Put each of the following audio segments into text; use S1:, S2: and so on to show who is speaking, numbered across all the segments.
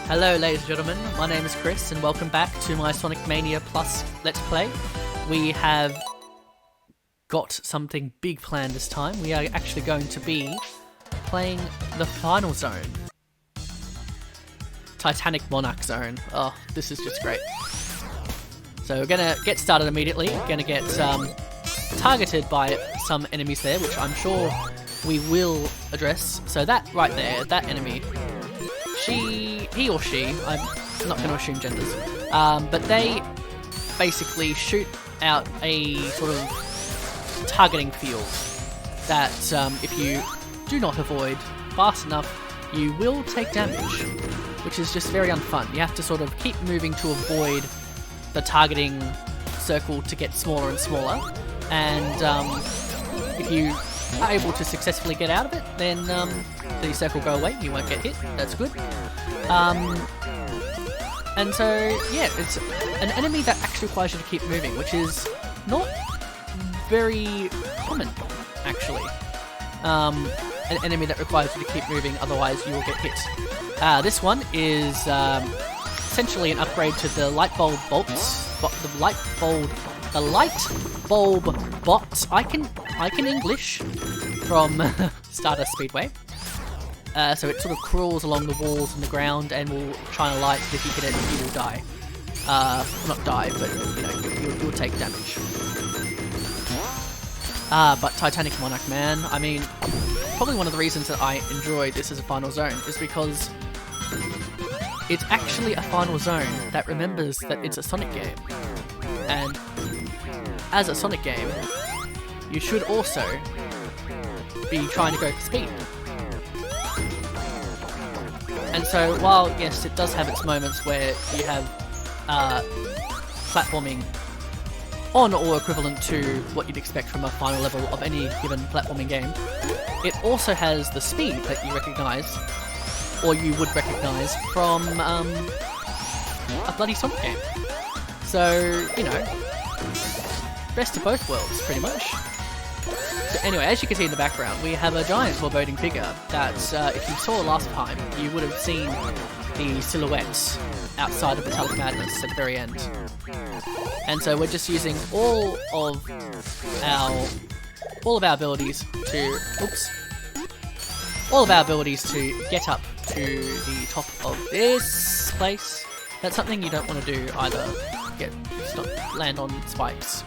S1: Hello ladies and gentlemen, my name is Chris and welcome back to my Sonic Mania Plus Let's Play. We have got something big planned this time. We are actually going to be playing the final zone. Titanic Monarch zone. Oh, this is just great. So we're gonna get started immediately. Gonna get targeted by some enemies there, which I'm sure we will address. So that right there, that enemy, he or she, I'm not going to assume genders, but they basically shoot out a sort of targeting field that if you do not avoid fast enough, you will take damage, which is just very unfun. You have to sort of keep moving to avoid the targeting circle to get smaller and smaller, and if you are able to successfully get out of it, then the circle will go away, you won't get hit, that's good. And so, yeah, it's an enemy that actually requires you to keep moving, which is not very common, actually. An enemy that requires you to keep moving, otherwise you will get hit. This one is essentially an upgrade to the light bulb bolts, the light bulb bots. I can English from Stardust Speedway. So it sort of crawls along the walls and the ground and will shine a light. If you hit it, you will die. Not die, but you know, you'll take damage. But Titanic Monarch, man. I mean, probably one of the reasons that I enjoyed this as a final zone is because it's actually a final zone that remembers that it's a Sonic game. And as a Sonic game, you should also be trying to go for speed. And so, while yes, it does have its moments where you have platforming on or equivalent to what you'd expect from a final level of any given platforming game, it also has the speed that you recognise, or you would recognise from a bloody Sonic game. So, you know, best of both worlds, pretty much. So anyway, as you can see in the background, we have a giant foreboding figure that, if you saw last time, you would have seen the silhouettes outside of Metallic Madness at the very end. And so we're just using all of our abilities to, all of our abilities to get up to the top of this place. That's something you don't want to do either. Land on spikes.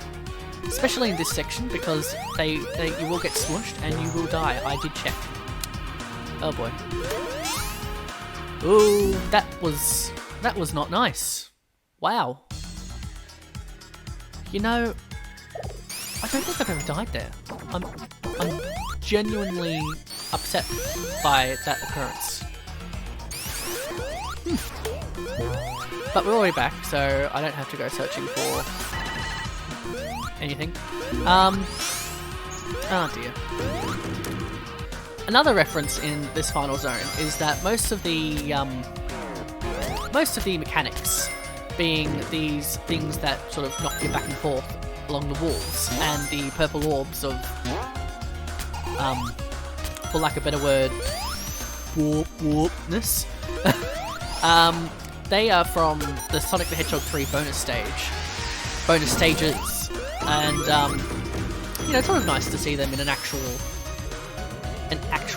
S1: Especially in this section, because you will get smushed and you will die. I did check. Oh boy. Ooh, that was not nice. Wow. You know, I don't think I've ever died there. I'm genuinely upset by that occurrence. But we're already back, so I don't have to go searching for anything. Oh dear. Another reference in this final zone is that most of the mechanics being these things that sort of knock you back and forth along the walls, and the purple orbs of, for lack of a better word, warpness. They are from the Sonic the Hedgehog 3 bonus stages, and you know, it's sort of nice to see them in an actual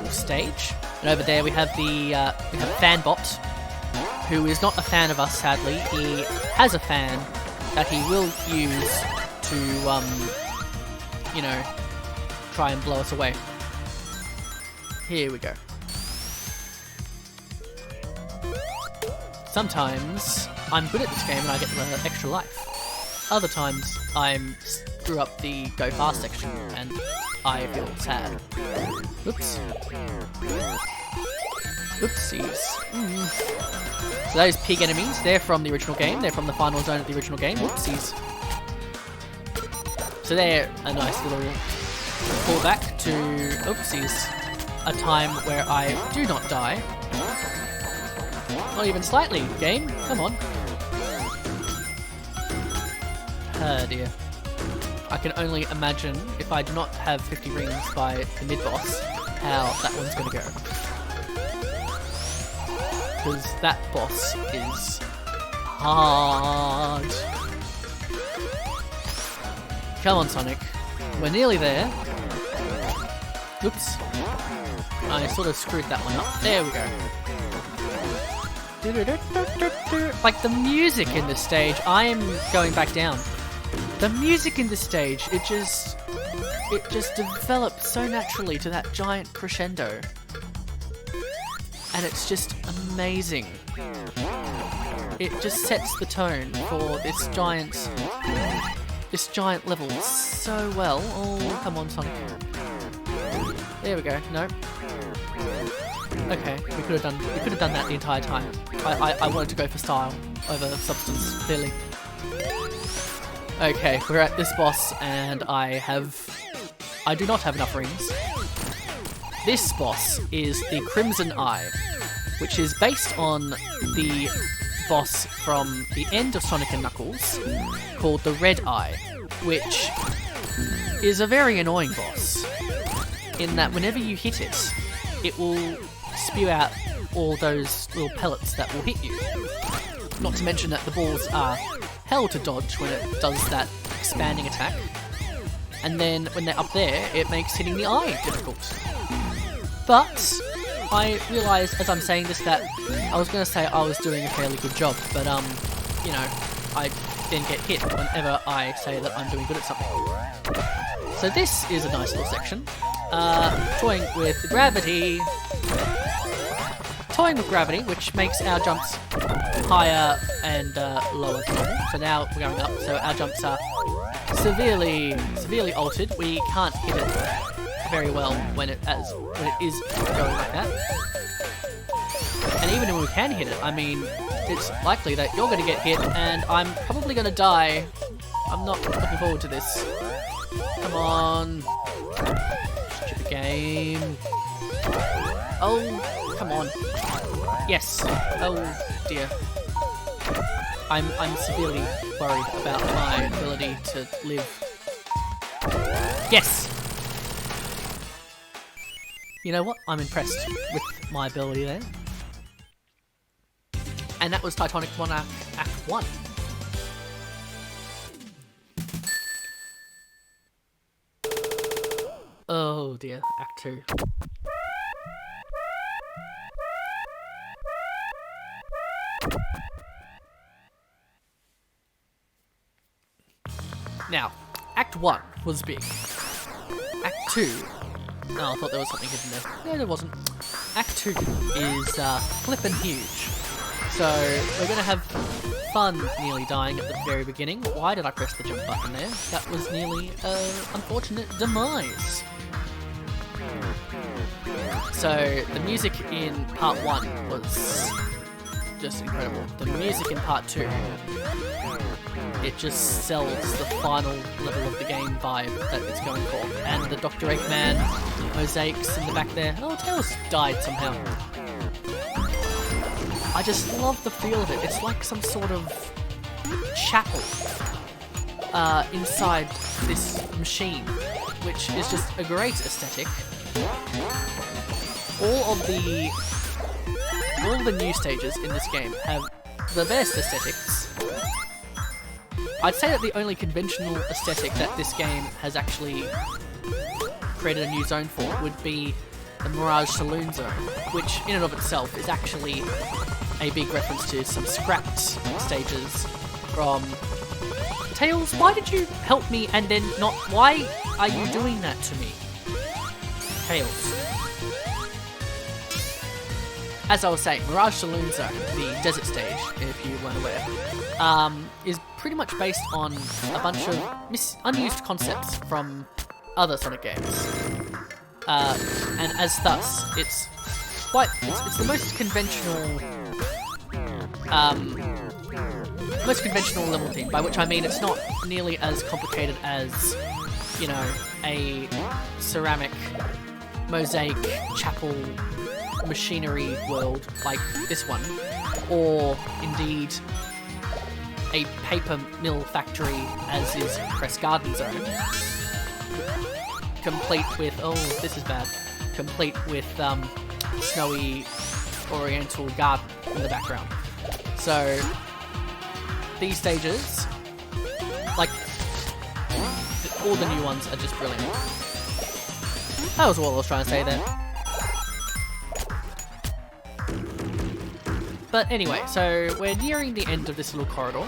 S1: stage. And over there we have we have Fanbot, who is not a fan of us, sadly. He has a fan that he will use to you know, try and blow us away. Here we go. Sometimes I'm good at this game and I get the extra life. Other times I'm screw up the go fast section and I feel sad. Oops. Oopsies. So those pig enemies, they're from the original game. They're from the final zone of the original game. Oopsies. So they're a nice little callback to, oopsies, a time where I do not die. Not even slightly, game. Come on. Oh dear. I can only imagine, if I do not have 50 rings by the mid-boss, how that one's going to go. because that boss is hard. Come on, Sonic. We're nearly there. Oops. I sort of screwed that one up. There we go. Like, the music in this stage, I am going back down. The music in this stage, it just develops so naturally to that giant crescendo. And it's just amazing. It just sets the tone for this giant level so well. Oh, come on, Sonic. There we go. No. Okay, we could have done that the entire time. I wanted to go for style over substance, clearly. Okay, we're at this boss, and I do not have enough rings. This boss is the Crimson Eye, which is based on the boss from the end of Sonic and Knuckles, called the Red Eye, which is a very annoying boss, in that whenever you hit it, it will spew out all those little pellets that will hit you. Not to mention that the balls are hell to dodge when it does that expanding attack. And then when they're up there, it makes hitting the eye difficult. But I realised as I'm saying this that I was going to say I was doing a fairly good job, but you know, I then get hit whenever I say that I'm doing good at something. So this is a nice little section. Toying with gravity. Toying with gravity, which makes our jumps higher and lower than normal. So now we're going up, so our jumps are severely altered. We can't hit it very well when it is going like that. And even when we can hit it, I mean, it's likely that you're going to get hit, and I'm probably going to die. I'm not looking forward to this. Come on. Stupid game. Oh, come on. Yes. Oh, dear. I'm severely worried about my ability to live. Yes! You know what? I'm impressed with my ability there. And that was Titanic Monarch Act 1. Oh dear, Act 2. Now, Act 1 was big. Act 2... Oh, I thought there was something hidden there. No, there wasn't. Act 2 is flippin' huge. So, we're going to have fun nearly dying at the very beginning. Why did I press the jump button there? That was nearly an unfortunate demise. So, the music in Part 1 was just incredible. The music in Part 2, it just sells the final level of the game vibe that it's going for. And the Dr. Eggman mosaics in the back there. Oh, Tails died somehow. I just love the feel of it. It's like some sort of chapel inside this machine, which is just a great aesthetic. All of the new stages in this game have the best aesthetics. I'd say that the only conventional aesthetic that this game has actually created a new zone for would be the Mirage Saloon Zone, which in and of itself is actually a big reference to some scrapped stages from... Tails, why did you help me and then not... Why are you doing that to me? Tails. As I was saying, Mirage Saloon Zone, the desert stage, if you weren't aware, is pretty much based on a bunch of unused concepts from other Sonic games. And as thus, it's the most conventional level theme, by which I mean it's not nearly as complicated as, you know, a ceramic mosaic chapel machinery world like this one, or indeed a paper mill factory as is Crest Garden Zone, complete with, oh, this is bad, complete with snowy oriental garden in the background. So these stages, like all the new ones, are just brilliant. That was what I was trying to say there. But anyway, so we're nearing the end of this little corridor.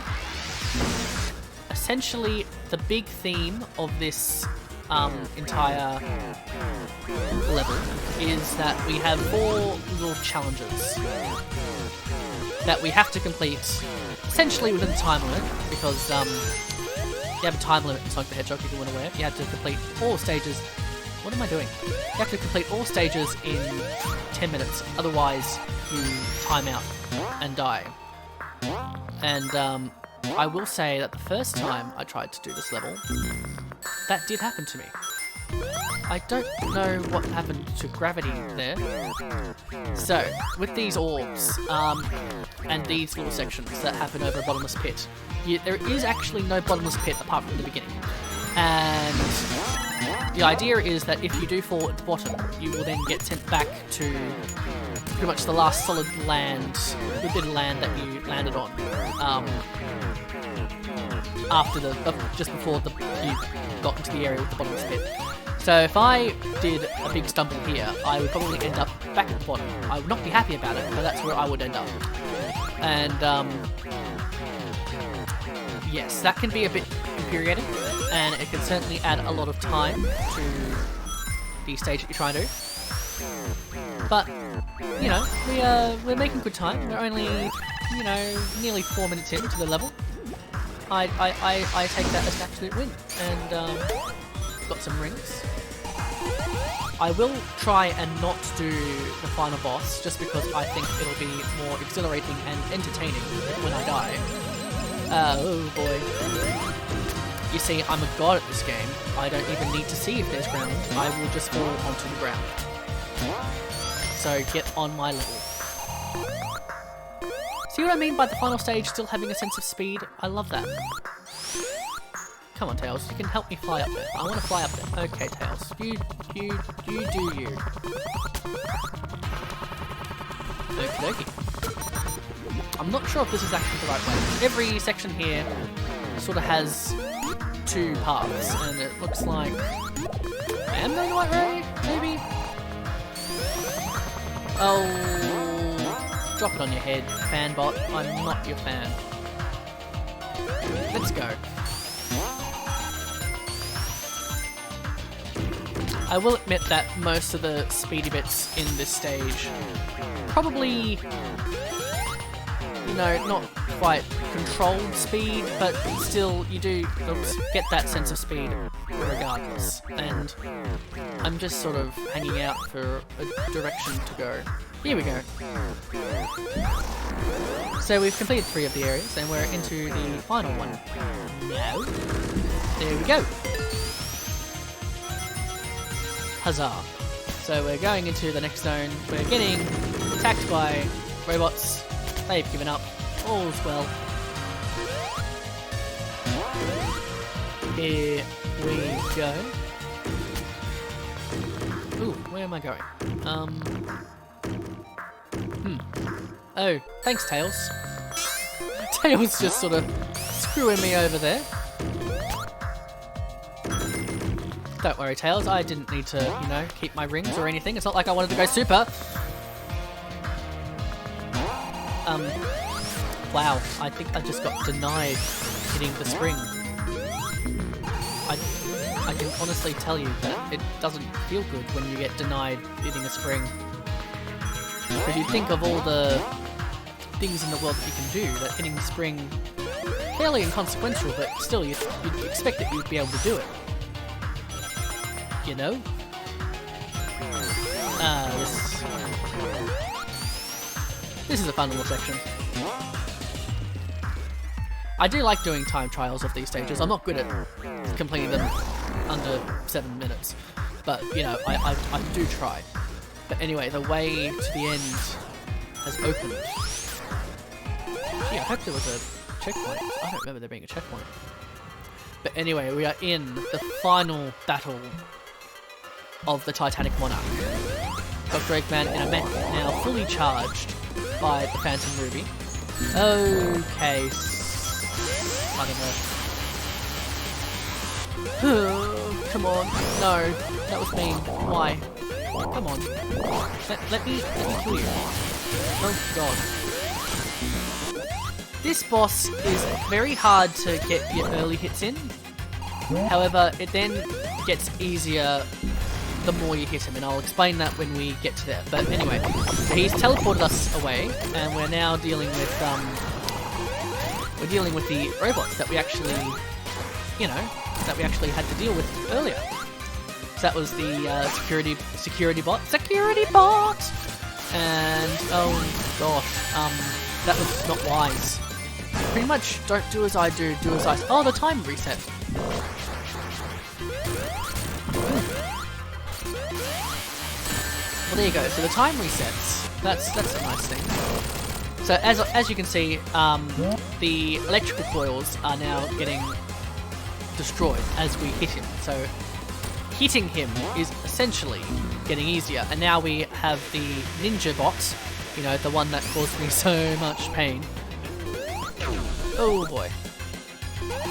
S1: Essentially, the big theme of this entire level is that we have 4 little challenges that we have to complete essentially within the time limit, because you have a time limit in Sonic the Hedgehog, if you weren't aware. You have to complete all stages. What am I doing? You have to complete all stages in 10 minutes, otherwise you time out and die. And I will say that the first time I tried to do this level, that did happen to me. I don't know what happened to gravity there. So, with these orbs, and these little sections that happen over a bottomless pit, there is actually no bottomless pit apart from the beginning. And the idea is that if you do fall at the bottom, you will then get sent back to pretty much the last solid land, the bit of land that you landed on, after just before you got into the area with the bottomless pit. So if I did a big stumble here, I would probably end up back at the bottom. I would not be happy about it, but that's where I would end up. And yes, that can be a bit infuriating, and it can certainly add a lot of time to the stage that you're trying to do. But you know, we're making good time. We're only, you know, nearly 4 minutes into the level. I take that as an absolute win, and got some rings. I will try and not do the final boss, just because I think it'll be more exhilarating and entertaining when I die. Oh boy. You see, I'm a god at this game. I don't even need to see if there's ground. I will just fall onto the ground. So get on my level. See what I mean by the final stage still having a sense of speed? I love that. Come on, Tails, you can help me fly up there. I want to fly up there. Okay, Tails, you do you. Okie dokie. I'm not sure if this is actually the right way. Every section here sort of has 2 paths, and it looks like I am going the right way, maybe? Oh, drop it on your head, fanbot. I'm not your fan. Let's go. I will admit that most of the speedy bits in this stage probably, you know, not quite controlled speed, but still you do get that sense of speed regardless. And I'm just sort of hanging out for a direction to go. Here we go. So we've completed 3 of the areas, and we're into the final one now. There we go. Huzzah. So we're going into the next zone. We're getting attacked by robots. They've given up. All's well. Here we go. Ooh, where am I going? Oh, thanks, Tails. Tails just sort of screwing me over there. Don't worry, Tails, I didn't need to, you know, keep my rings or anything. It's not like I wanted to go super. Wow, I think I just got denied hitting the spring. I can honestly tell you that it doesn't feel good when you get denied hitting a spring. Because you think of all the things in the world that you can do, that hitting the spring, fairly inconsequential, but still, you'd expect that you'd be able to do it. You know? This is a fun little section. I do like doing time trials of these stages. I'm not good at completing them under 7 minutes, but you know, I do try. But anyway, the way to the end has opened. Gee, I hope there was a checkpoint. I don't remember there being a checkpoint. But anyway, we are in the final battle of the Titanic Monarch. Dr. Eggman in a mech now fully charged by the Phantom Ruby. Okay, I don't know. Come on, no, that was mean. Why? Come on, let me kill you. Oh god. This boss is very hard to get your early hits in. However, it then gets easier the more you hit him, and I'll explain that when we get to there. But anyway, he's teleported us away, and we're now dealing with the robots that we actually, you know, that we actually had to deal with earlier. So that was the security bot, and oh gosh, that was not wise. Pretty much, don't do as I do, do as I say. Oh, the time reset. Well, there you go. So the time resets. That's a nice thing. So as you can see, the electrical coils are now getting destroyed as we hit him. So hitting him is essentially getting easier. And now we have the ninja bot, you know, the one that caused me so much pain. Oh boy.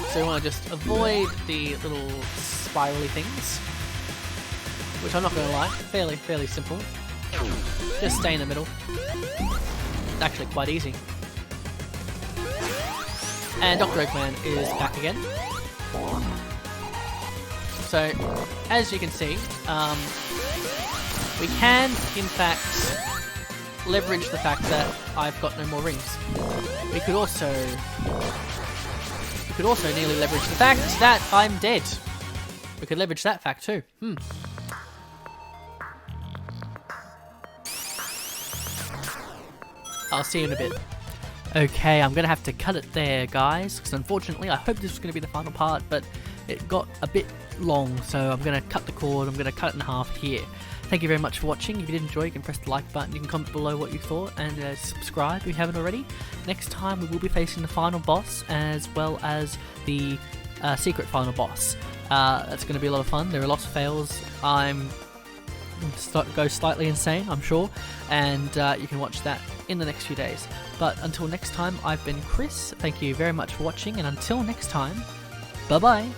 S1: So we want to just avoid the little spirally things, which I'm not going to lie, fairly simple. Just stay in the middle. It's actually quite easy. And Dr. Eggman is back again. So, as you can see, we can, in fact, leverage the fact that I've got no more rings. We could also nearly leverage the fact that I'm dead. We could leverage that fact too. I'll see you in a bit. Okay, I'm going to have to cut it there, guys, because unfortunately I hope this was going to be the final part, but it got a bit long, so I'm going to cut the cord. I'm going to cut it in half here. Thank you very much for watching. If you did enjoy, you can press the like button, you can comment below what you thought, and subscribe if you haven't already. Next time we will be facing the final boss, as well as the secret final boss. That's going to be a lot of fun. There are lots of fails. I'm go slightly insane, I'm sure, and you can watch that in the next few days. But until next time, I've been Chris. Thank you very much for watching, and until next time, bye bye.